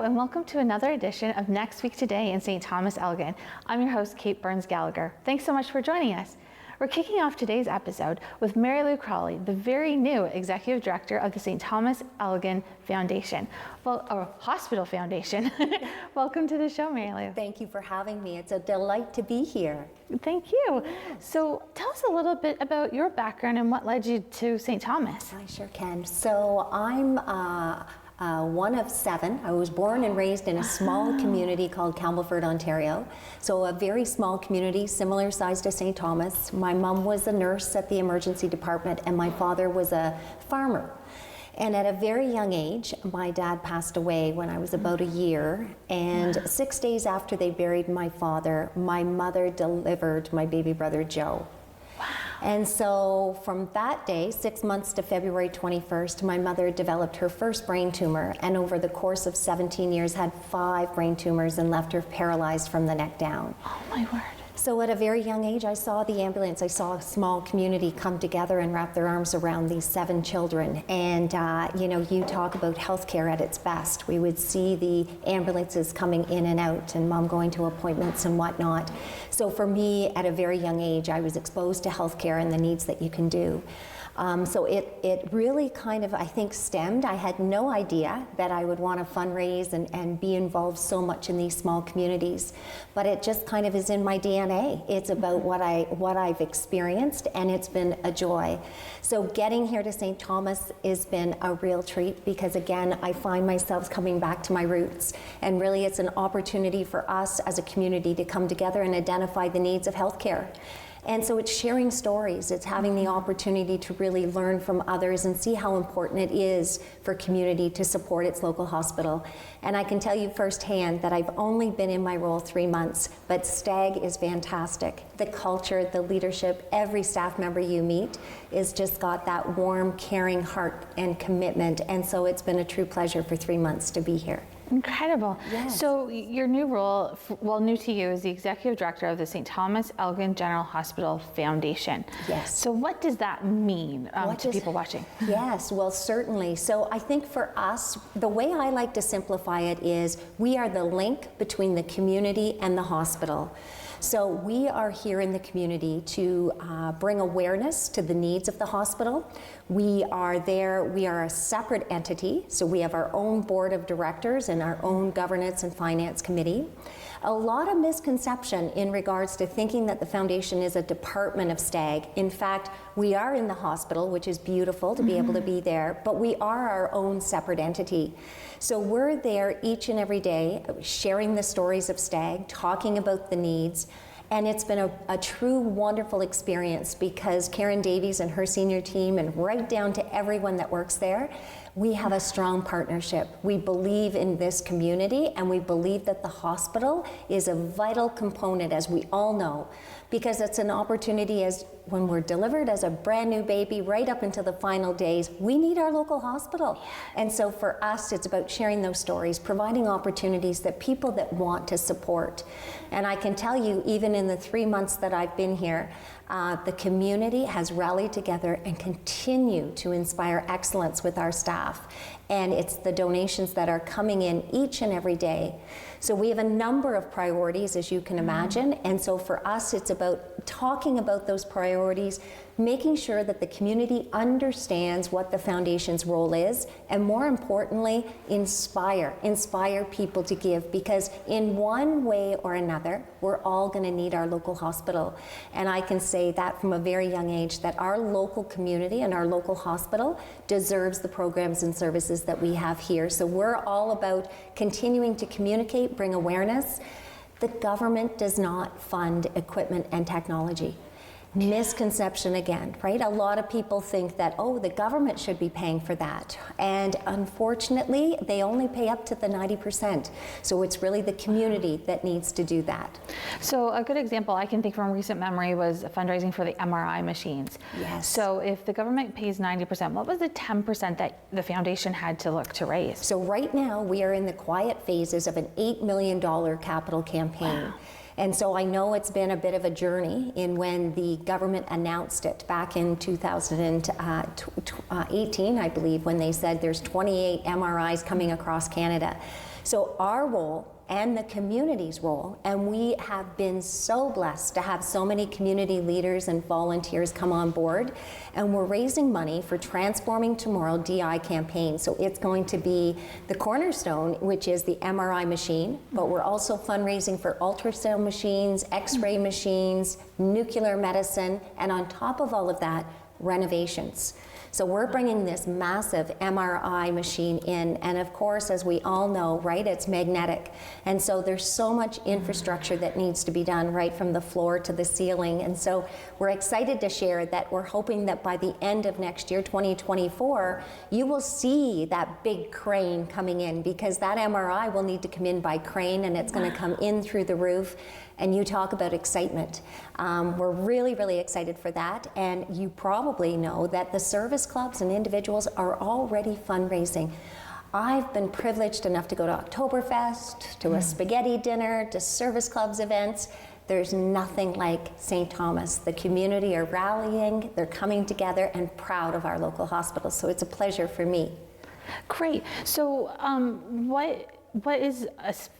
and welcome to another edition of Next Week Today in St. Thomas-Elgin. I'm your host, Kate Burns-Gallagher. Thanks so much for joining us. We're kicking off today's episode with Mary Lou Crawley, the very new Executive Director of the St. Thomas-Elgin Foundation, or Hospital Foundation. Welcome to the show, Mary Lou. Thank you for having me. It's a delight to be here. Thank you. So tell us a little bit about your background and what led you to St. Thomas. I sure can. So I'm one of 7. I was born and raised in a small community called Campbellford, Ontario. So a very small community, similar size to St. Thomas. My mom was a nurse at the emergency department and my father was a farmer. And at a very young age, my dad passed away when I was about a year. And 6 days after they buried my father, my mother delivered my baby brother, Joe. And so from that day, 6 months to February 21st, my mother developed her first brain tumor, and over the course of 17 years had 5 brain tumors and left her paralyzed from the neck down. Oh my word. So at a very young age, I saw the ambulance. I saw a small community come together and wrap their arms around these 7 children. And you know, you talk about healthcare at its best. We would see the ambulances coming in and out and mom going to appointments and whatnot. So for me, at a very young age, I was exposed to healthcare and the needs that you can do. So it really kind of, I think, stemmed. I had no idea that I would want to fundraise and be involved so much in these small communities, but it just kind of is in my DNA. It's about what I've experienced, and it's been a joy. So getting here to St. Thomas has been a real treat because, again, I find myself coming back to my roots, and really it's an opportunity for us as a community to come together and identify the needs of healthcare. And so it's sharing stories, it's having the opportunity to really learn from others and see how important it is for community to support its local hospital. And I can tell you firsthand that I've only been in my role 3 months, but STEGH is fantastic. The culture, the leadership, every staff member you meet is just got that warm, caring heart and commitment. And so it's been a true pleasure for 3 months to be here. Incredible. Yes. So your new role, well, new to you, is the Executive Director of the St. Thomas-Elgin General Hospital Foundation. Yes. So what does that mean to people watching? Yes, well, certainly. So I think for us, the way I like to simplify it is we are the link between the community and the hospital. So we are here in the community to bring awareness to the needs of the hospital. We are there, we are a separate entity, so we have our own board of directors and our own governance and finance committee. A lot of misconception in regards to thinking that the foundation is a department of STEGH. In fact, we are in the hospital, which is beautiful to be able to be there, but we are our own separate entity. So we're there each and every day, sharing the stories of STEGH, talking about the needs, and it's been a true wonderful experience because Karen Davies and her senior team, and right down to everyone that works there, we have a strong partnership. We believe in this community, and we believe that the hospital is a vital component, as we all know, because it's an opportunity as when we're delivered as a brand new baby right up into the final days, we need our local hospital. And so for us, it's about sharing those stories, providing opportunities that people that want to support. And I can tell you, even in the 3 months that I've been here, the community has rallied together and continue to inspire excellence with our staff. And it's the donations that are coming in each and every day. So we have a number of priorities, as you can imagine. And so for us, it's about talking about those priorities, making sure that the community understands what the foundation's role is, and more importantly, inspire people to give, because in one way or another, we're all going to need our local hospital. And I can say that from a very young age, that our local community and our local hospital deserves the programs and services that we have here. So we're all about continuing to communicate, bring awareness. The government does not fund equipment and technology. Misconception again, right? A lot of people think that, oh, the government should be paying for that. And unfortunately, they only pay up to the 90%. So it's really the community that needs to do that. So a good example I can think from recent memory was fundraising for the MRI machines. Yes. So if the government pays 90%, what was the 10% that the foundation had to look to raise? So right now, we are in the quiet phases of an $8 million capital campaign. Wow. And so I know it's been a bit of a journey in when the government announced it back in 2018, I believe, when they said there's 28 MRIs coming across Canada. So our role and the community's role, and we have been so blessed to have so many community leaders and volunteers come on board, and we're raising money for Transforming Tomorrow DI campaign. So it's going to be the cornerstone, which is the MRI machine, but we're also fundraising for ultrasound machines, X-ray machines, nuclear medicine, and on top of all of that, renovations. So we're bringing this massive MRI machine in, and of course, as we all know, right, it's magnetic. And so there's so much infrastructure that needs to be done right from the floor to the ceiling. And so we're excited to share that we're hoping that by the end of next year, 2024, you will see that big crane coming in, because that MRI will need to come in by crane, and it's going to come in through the roof. And you talk about excitement. We're really, really excited for that. And you probably know that the service clubs and individuals are already fundraising. I've been privileged enough to go to Oktoberfest, to a spaghetti dinner, to service clubs events. There's nothing like St. Thomas. The community are rallying, they're coming together and proud of our local hospital. So it's a pleasure for me. Great. So what is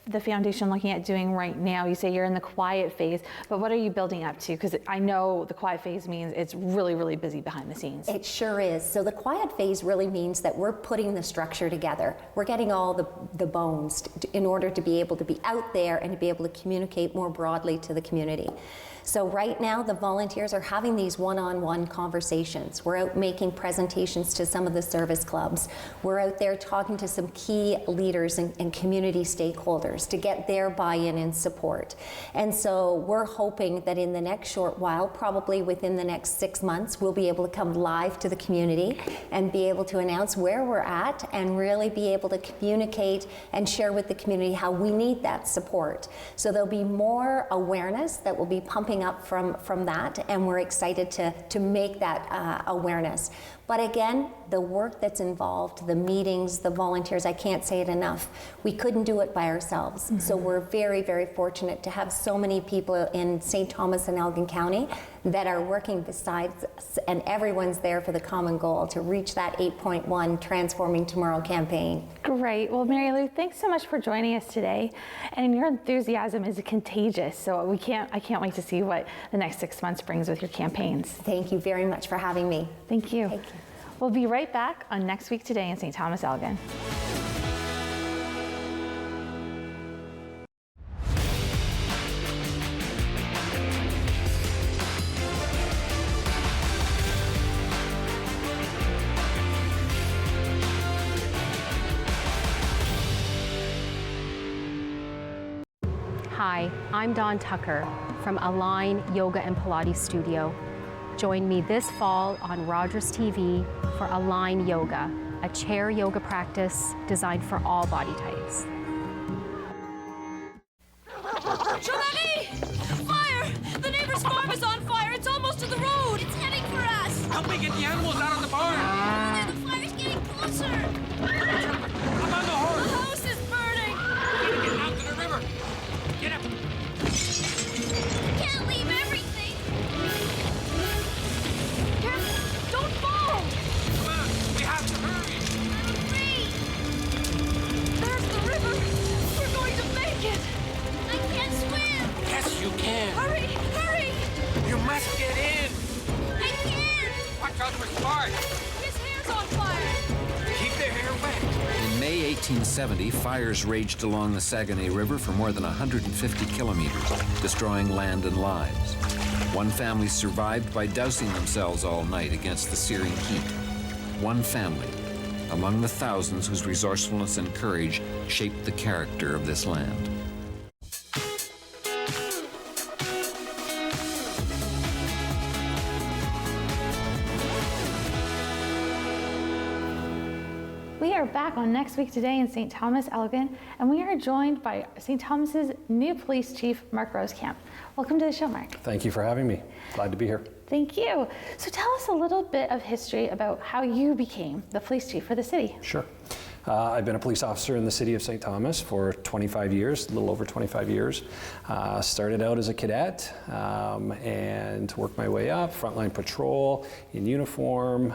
the foundation looking at doing right now? You say you're in the quiet phase, but what are you building up to? Because I know the quiet phase means it's really, really busy behind the scenes. It sure is. So the quiet phase really means that we're putting the structure together. We're getting all the bones in order to be able to be out there and to be able to communicate more broadly to the community. So right now, the volunteers are having these one-on-one conversations. We're out making presentations to some of the service clubs. We're out there talking to some key leaders and community stakeholders to get their buy-in and support. And so we're hoping that in the next short while, probably within the next 6 months, we'll be able to come live to the community and be able to announce where we're at and really be able to communicate and share with the community how we need that support. So there'll be more awareness that will be pumping up from that, and we're excited to make that awareness. But again, the work that's involved, the meetings, the volunteers, I can't say it enough. We couldn't do it by ourselves. So we're very, very fortunate to have so many people in St. Thomas and Elgin County that are working besides us, and everyone's there for the common goal to reach that 8.1 Transforming Tomorrow campaign. Great. Well, Mary Lou, thanks so much for joining us today. And your enthusiasm is contagious. So I can't wait to see what the next 6 months brings with your campaigns. Thank you very much for having me. Thank you. Thank you. We'll be right back on Next Week Today in St. Thomas-Elgin. Hi, I'm Dawn Tucker from Align Yoga and Pilates Studio. Join me this fall on Rogers TV for Align Yoga, a chair yoga practice designed for all body types. Giovanni! Fire! The neighbor's farm is on fire! It's almost to the road! It's heading for us! Help me get the animals out of the barn! The fire's getting closer! I'm on the horse! The house is burning! Get out to the river! Get up! Can't leave everything! Careful! Don't fall! Come on! We have to hurry! I'm afraid! There's the river! We're going to make it! I can't swim! Yes, you can! Hurry! Hurry! You must get in! I can't! Watch out for sparks! His hair's on fire! Keep their hair wet! In May 1870, fires raged along the Saguenay River for more than 150 kilometers, destroying land and lives. One family survived by dousing themselves all night against the searing heat. One family, among the thousands whose resourcefulness and courage shaped the character of this land. We are back on Next Week Today in St. Thomas-Elgin, and we are joined by St. Thomas's new Police Chief, Marc Roskamp. Welcome to the show, Marc. Thank you for having me. Glad to be here. Thank you. So tell us a little bit of history about how you became the police chief for the city. Sure. I've been a police officer in the city of St. Thomas for 25 years, a little over 25 years. Started out as a cadet and worked my way up, frontline patrol in uniform,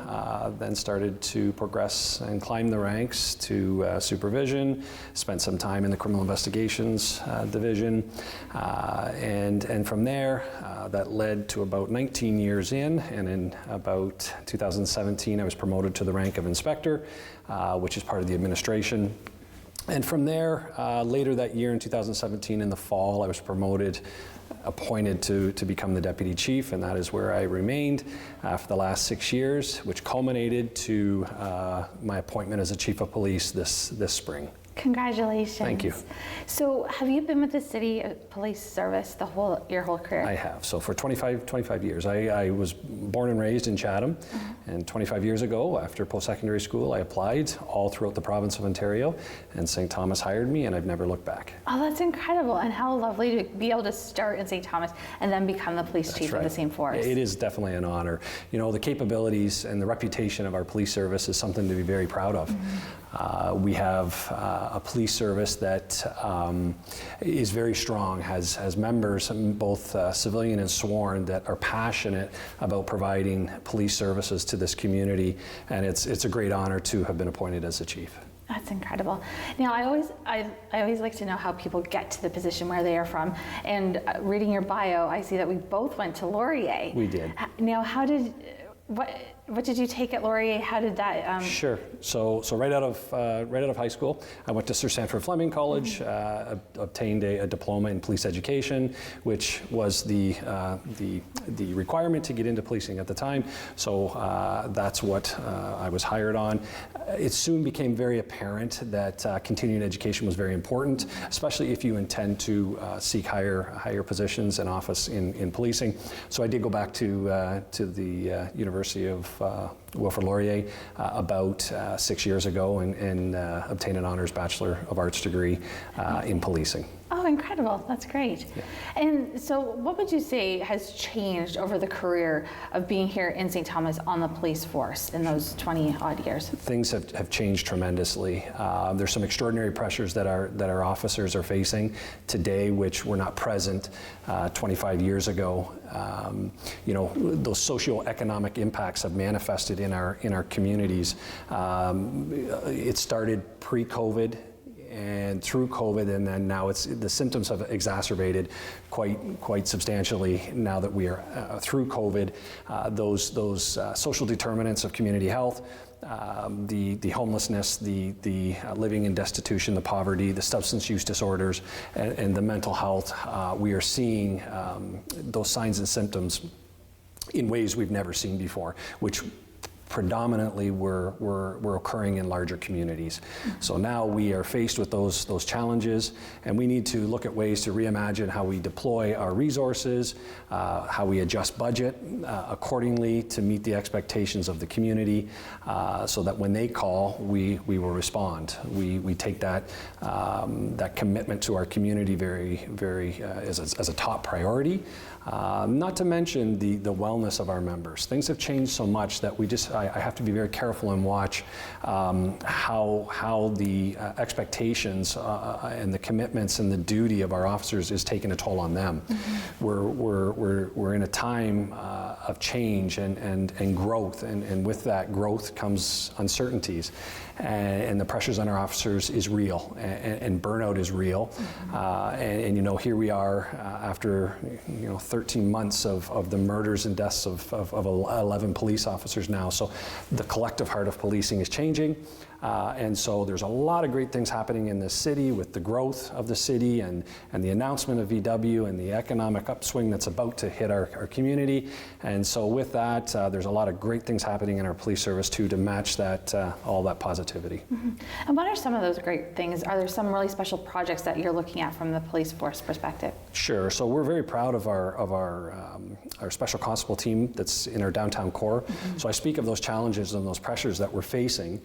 then started to progress and climb the ranks to supervision, spent some time in the criminal investigations division, and from there that led to about 19 years in, and in about 2017 I was promoted to the rank of inspector, which is part of the administration. And from there, later that year in 2017 in the fall, I was appointed to become the deputy chief, and that is where I remained for the last 6 years, which culminated to my appointment as a chief of police this spring. Congratulations. Thank you. So have you been with the city police service your whole career? I have. So for 25 years. I was born and raised in Chatham, and 25 years ago, after post-secondary school, I applied all throughout the province of Ontario, and St. Thomas hired me, and I've never looked back. Oh, that's incredible, and how lovely to be able to start in St. Thomas and then become the police chief of the same force. It is definitely an honor. You know, the capabilities and the reputation of our police service is something to be very proud of. We have a police service that is very strong, has members, both civilian and sworn, that are passionate about providing police services to this community, and it's a great honor to have been appointed as the chief. That's incredible. Now, I always like to know how people get to the position where they are from, and reading your bio, I see that we both went to Laurier. We did. Now, what did you take at Laurier? How did that? Sure. So right out of high school, I went to Sir Sanford Fleming College, obtained a diploma in police education, which was the requirement to get into policing at the time. So that's what I was hired on. It soon became very apparent that continuing education was very important, especially if you intend to seek higher positions and office in policing. So I did go back to the University of Wilfrid Laurier about 6 years ago and obtained an honors Bachelor of Arts degree in policing. Oh, incredible. That's great. Yeah. And so what would you say has changed over the career of being here in St. Thomas on the police force in those 20 odd years? Things have changed tremendously. There's some extraordinary pressures that our officers are facing today, which were not present 25 years ago. You know, those socioeconomic impacts have manifested in our communities. It started pre-COVID and through COVID, and then now the symptoms have exacerbated quite substantially now that we are through COVID. Those social determinants of community health, the homelessness, the living in destitution, the poverty, the substance use disorders, and the mental health, we are seeing those signs and symptoms in ways we've never seen before, which predominantly were occurring in larger communities. So now we are faced with those challenges, and we need to look at ways to reimagine how we deploy our resources, how we adjust budget accordingly to meet the expectations of the community, so that when they call, we will respond. We take that commitment to our community very as a top priority. Not to mention the wellness of our members. Things have changed so much that I have to be very careful and watch how the expectations and the commitments and the duty of our officers is taking a toll on them. We're in a time of change and growth, and with that growth comes uncertainties, and the pressures on our officers is real, and burnout is real. And you know, here we are after 13 months of the murders and deaths of 11 police officers now. So the collective heart of policing is changing. And so there's a lot of great things happening in this city with the growth of the city and the announcement of VW and the economic upswing that's about to hit our community. And so with that, there's a lot of great things happening in our police service too to match that all that positivity. And what are some of those great things? Are there some really special projects that you're looking at from the police force perspective? Sure. So we're very proud of our special constable team that's in our downtown core. So I speak of those challenges and those pressures that we're facing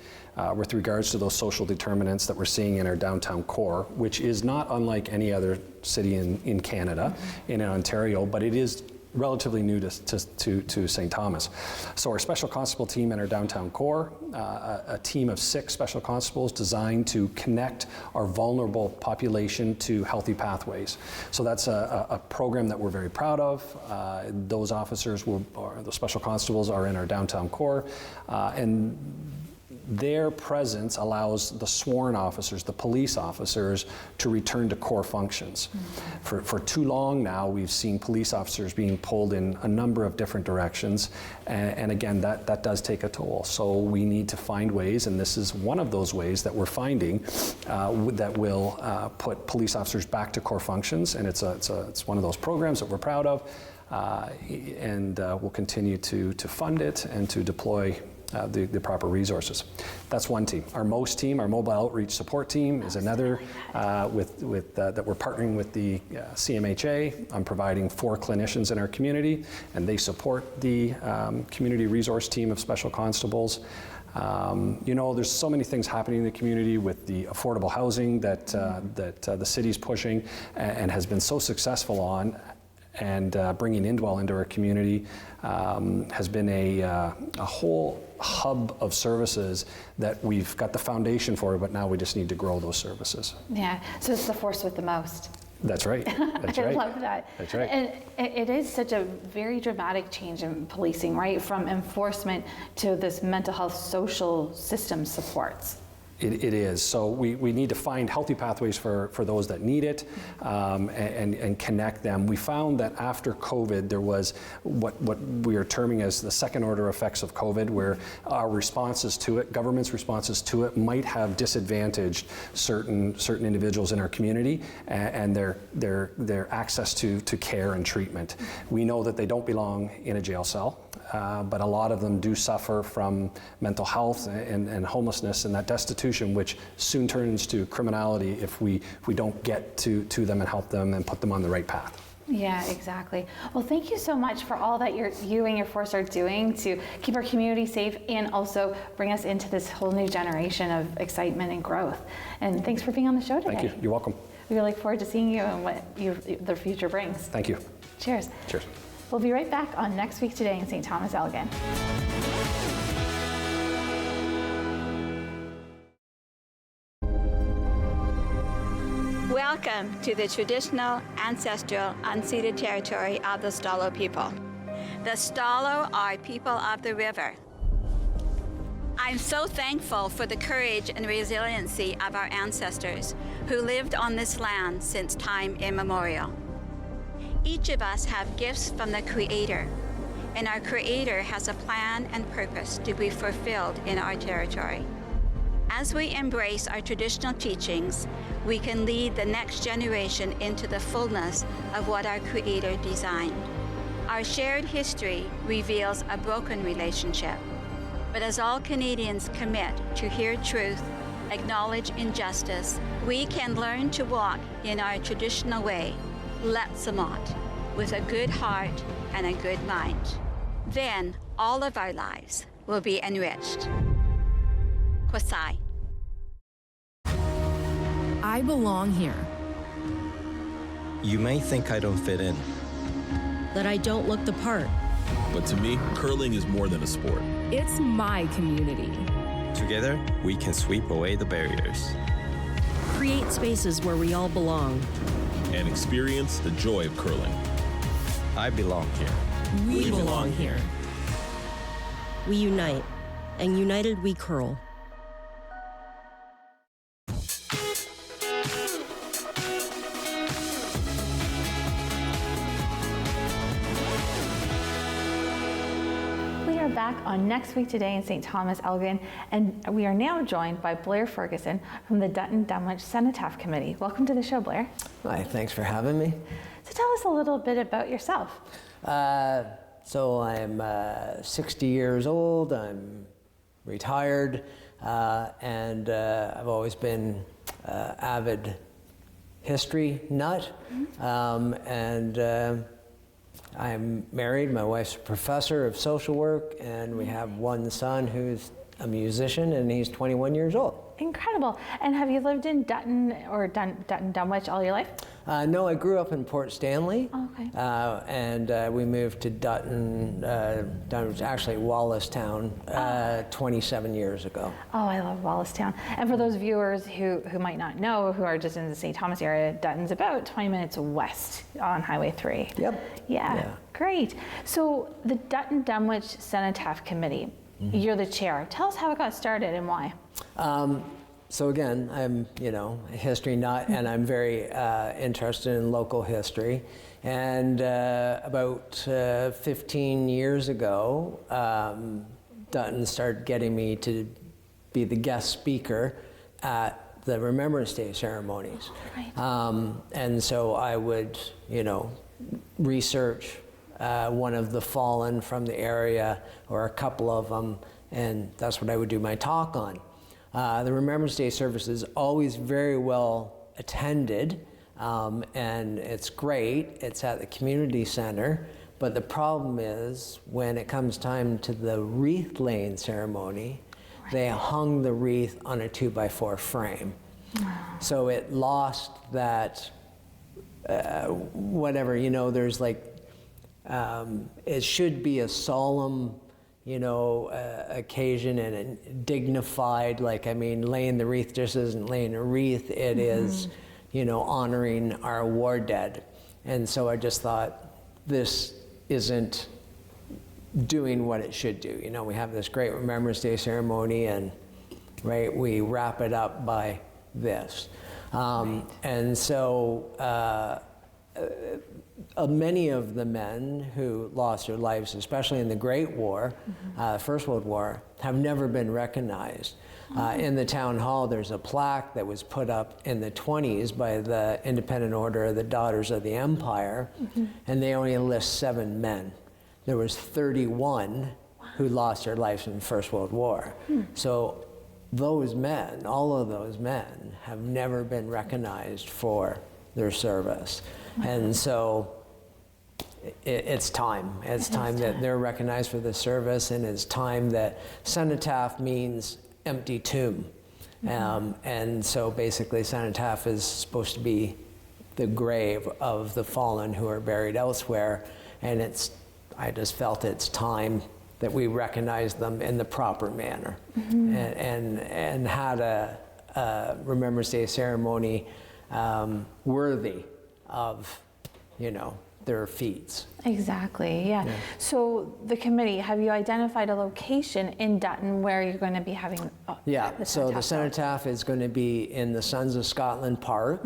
with regards to those social determinants that we're seeing in our downtown core, which is not unlike any other city in Canada, in Ontario, but it is relatively new to St. Thomas. So our special constable team and our downtown core, a team of 6 special constables designed to connect our vulnerable population to healthy pathways. So that's a program that we're very proud of. Those officers, the special constables, are in our downtown core, and their presence allows the sworn officers, the police officers, to return to core functions. For too long now, we've seen police officers being pulled in a number of different directions, and again, that does take a toll. So we need to find ways, and this is one of those ways that we're finding that will put police officers back to core functions, and it's one of those programs that we're proud of, and we'll continue to fund it and to deploy the proper resources. That's one team. Our MOST team, our Mobile Outreach Support Team, is another that we're partnering with the CMHA. I'm providing 4 clinicians in our community, and they support the community resource team of special constables. You know, there's so many things happening in the community with the affordable housing that the city's pushing and has been so successful on, and bringing Indwell into our community has been a whole hub of services that we've got the foundation for, but now we just need to grow those services. Yeah, so it's the force with the most. That's right. That's right. I love that. That's right. And it is such a very dramatic change in policing, right? From enforcement to this mental health social system supports. It is. So we need to find healthy pathways for those that need it, and connect them. We found that after COVID, there was what we are terming as the second order effects of COVID, where our responses to it, government's responses to it, might have disadvantaged certain individuals in our community and their access to care and treatment. We know that they don't belong in a jail cell. But a lot of them do suffer from mental health and homelessness and that destitution, which soon turns to criminality if we don't get to them and help them and put them on the right path. Yeah, exactly. Well, thank you so much for all that you and your force are doing to keep our community safe and also bring us into this whole new generation of excitement and growth. And thanks for being on the show today. Thank you. You're welcome. We look forward to seeing you and what the future brings. Thank you. Cheers. Cheers. We'll be right back on Next Week Today in St. Thomas-Elgin. Welcome to the traditional, ancestral, unceded territory of the Stalo people. The Stalo are people of the river. I'm so thankful for the courage and resiliency of our ancestors who lived on this land since time immemorial. Each of us have gifts from the Creator, and our Creator has a plan and purpose to be fulfilled in our territory. As we embrace our traditional teachings, we can lead the next generation into the fullness of what our Creator designed. Our shared history reveals a broken relationship, but as all Canadians commit to hear truth, acknowledge injustice, we can learn to walk in our traditional way, Letsamot, with a good heart and a good mind. Then all of our lives will be enriched. Kwasai. I belong here. You may think I don't fit in. That I don't look the part. But to me, curling is more than a sport. It's my community. Together, we can sweep away the barriers. Create spaces where we all belong. And experience the joy of curling. I belong here. We belong here. We unite, and united we curl. We are back on Next Week Today in St. Thomas-Elgin, and we are now joined by Blair Ferguson from the Dutton Dunwich Cenotaph Committee. Welcome to the show, Blair. Hi, thanks for having me. So tell us a little bit about yourself. So I'm 60 years old, I'm retired, and I've always been avid history nut, and I'm married. My wife's a professor of social work, and we have one son who's a musician, and he's 21 years old. Incredible. And have you lived in Dutton or Dutton Dunwich all your life? No, I grew up in Port Stanley. Oh, okay. And we moved to Dutton Dunwich, actually Wallacestown, 27 years ago. Oh, I love Wallacestown. And for those viewers who might not know, who are just in the St. Thomas area, Dutton's about 20 minutes west on Highway 3. Yep. Yeah, great. So the Dutton Dunwich Cenotaph Committee, you're the chair. Tell us how it got started and why. So again, I'm, a history nut, and I'm very interested in local history. And about 15 years ago, Dutton started getting me to be the guest speaker at the Remembrance Day ceremonies. And so I would, research one of the fallen from the area, or a couple of them, and that's what I would do my talk on. The Remembrance Day service is always very well attended, and it's great. It's at the community center, but the problem is when it comes time to the wreath laying ceremony, they hung the wreath on a 2x4 frame. So it lost that, whatever, there's like, it should be a solemn occasion and dignified, laying the wreath just isn't laying a wreath, it is, honoring our war dead. And so I just thought, this isn't doing what it should do. We have this great Remembrance Day ceremony, and we wrap it up by this. And so many of the men who lost their lives, especially in the Great War, First World War, have never been recognized. In the town hall, there's a plaque that was put up in the 20s by the Independent Order of the Daughters of the Empire, and they only list 7 men. There was 31 who lost their lives in the First World War. So those men, all of those men, have never been recognized for their service. And so it's time. It's time that they're recognized for the service, and it's time that cenotaph means empty tomb. And so basically cenotaph is supposed to be the grave of the fallen who are buried elsewhere, and I just felt it's time that we recognize them in the proper manner, and had a Remembrance Day ceremony worthy of, their feats. Exactly, yeah. So the committee, have you identified a location in Dutton where you're going to be having so the cenotaph is going to be in the Sons of Scotland Park.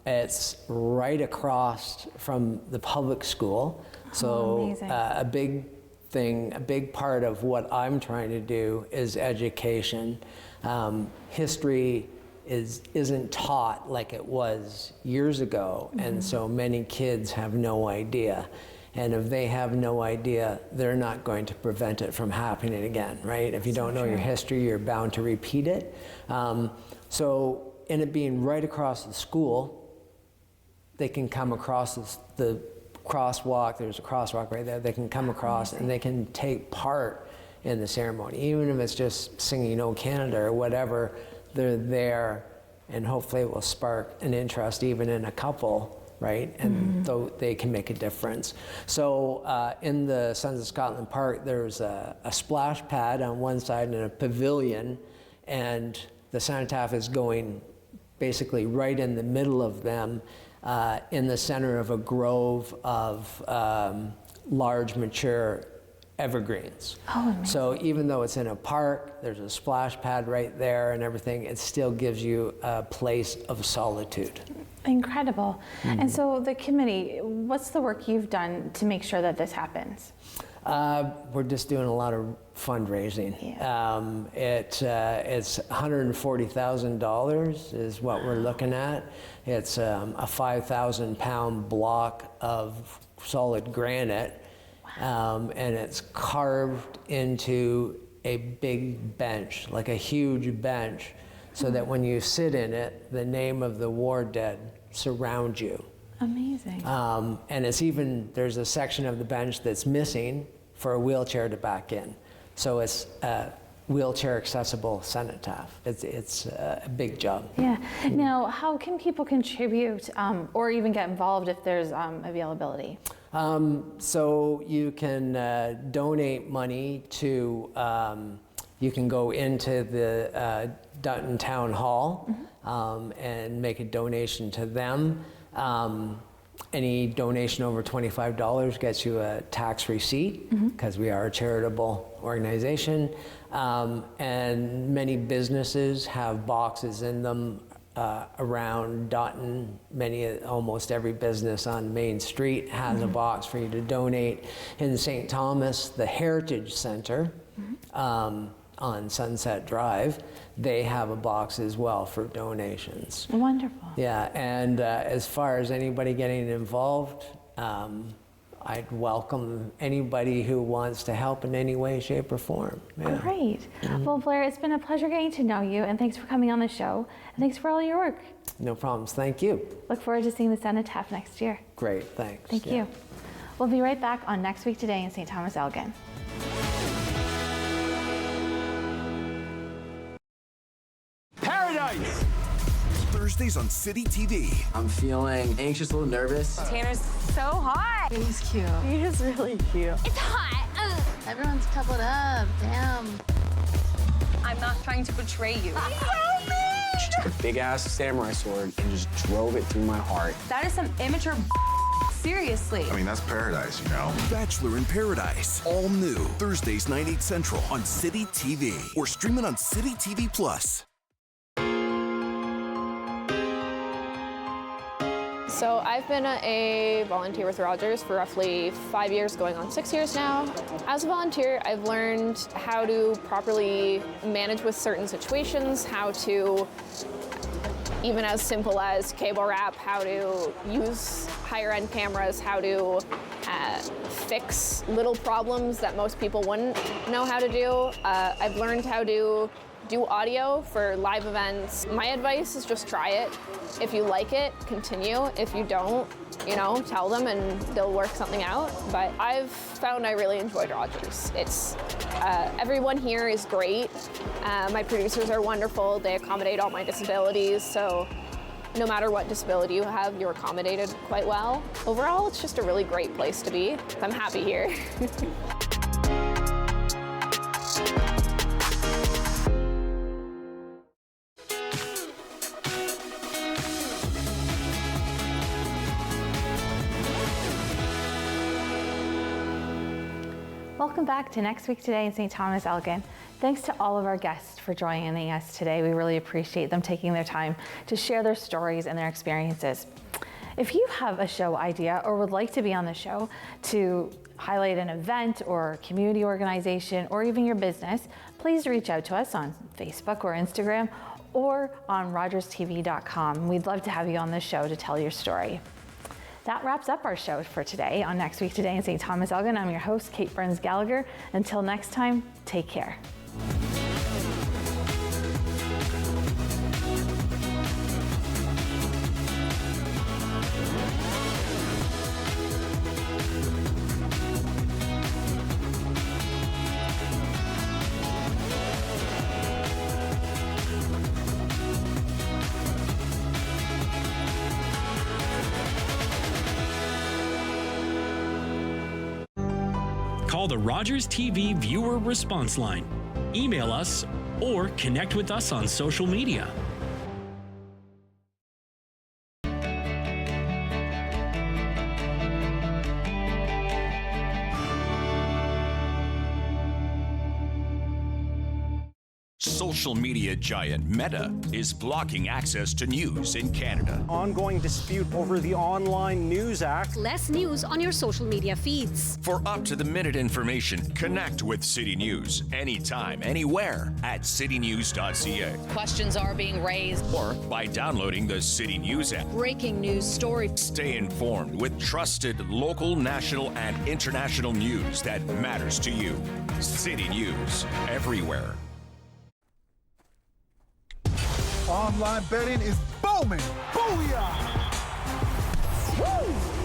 It's right across from the public school. So a big part of what I'm trying to do is education. History isn't taught like it was years ago, and so many kids have no idea. And if they have no idea, they're not going to prevent it from happening again, right? If you don't know your history, you're bound to repeat it. So in it being right across the school, they can come across the crosswalk. There's a crosswalk right there. They can come across and they can take part in the ceremony, even if it's just singing "O Canada" or whatever. They're there, and hopefully it will spark an interest even in a couple, right? And though they can make a difference. So in the Sons of Scotland Park, there's a splash pad on one side and a pavilion, and the cenotaph is going basically right in the middle of them, in the center of a grove of large, mature evergreens. So even though it's in a park, there's a splash pad right there and everything, it still gives you a place of solitude. Incredible. And so the committee, what's the work you've done to make sure that this happens? We're just doing a lot of fundraising. It's $140,000 is what we're looking at. It's a 5,000 pound block of solid granite. And it's carved into a big bench, like a huge bench, so that when you sit in it, the name of the war dead surrounds you. Amazing. And there's a section of the bench that's missing for a wheelchair to back in. So it's wheelchair accessible cenotaph. It's a big job. Yeah. Now, how can people contribute or even get involved if there's availability? So you can donate money to, you can go into the Dutton Town Hall and make a donation to them. Any donation over $25 gets you a tax receipt because we are a charitable organization. And many businesses have boxes in them around Dutton. Almost every business on Main Street has a box for you to donate. In St. Thomas, the Heritage Center on Sunset Drive, they have a box as well for donations. Wonderful. Yeah, and as far as anybody getting involved, I'd welcome anybody who wants to help in any way, shape, or form. Yeah. Great. Well, Blair, it's been a pleasure getting to know you, and thanks for coming on the show, and thanks for all your work. No problems. Thank you. Look forward to seeing the Cenotaph next year. Great. Thanks. Thank you. We'll be right back on Next Week Today in St. Thomas-Elgin. Paradise! Thursdays on City TV. I'm feeling anxious, a little nervous. Tanner's so hot. He's cute. He is really cute. It's hot. Everyone's coupled up. Damn. I'm not trying to betray you. She took a big-ass samurai sword and just drove it through my heart. That is some immature seriously. I mean, that's paradise, you know. Bachelor in Paradise. All new. Thursdays, 9, 8 Central on City TV. Or stream it on City TV Plus. So I've been a volunteer with Rogers for roughly 5 years, going on 6 years now. As a volunteer, I've learned how to properly manage with certain situations, how to, even as simple as cable wrap, how to use higher end cameras, how to fix little problems that most people wouldn't know how to do. I've learned how to do audio for live events. My advice is just try it. If you like it, continue. If you don't, you know, tell them and they'll work something out. But I've found I really enjoyed Rogers. It's, everyone here is great. My producers are wonderful. They accommodate all my disabilities. So no matter what disability you have, you're accommodated quite well. Overall, it's just a really great place to be. I'm happy here. Welcome back to Next Week Today in St. Thomas-Elgin. Thanks to all of our guests for joining us today. We really appreciate them taking their time to share their stories and their experiences. If you have a show idea or would like to be on the show to highlight an event or community organization or even your business, please reach out to us on Facebook or Instagram or on rogerstv.com. We'd love to have you on the show to tell your story. That wraps up our show for today on Next Week Today in St. Thomas-Elgin. I'm your host, Kate Burns-Gallagher. Until next time, take care. Call the Rogers TV viewer response line, email us, or connect with us on social media. Social media giant Meta is blocking access to news in Canada. Ongoing dispute over the Online News Act. Less news on your social media feeds. For up-to-the-minute information, connect with City News anytime, anywhere at citynews.ca. Questions are being raised. Or by downloading the City News app. Breaking news story. Stay informed with trusted local, national, and international news that matters to you. City News, everywhere. Online betting is booming. Booyah! Woo!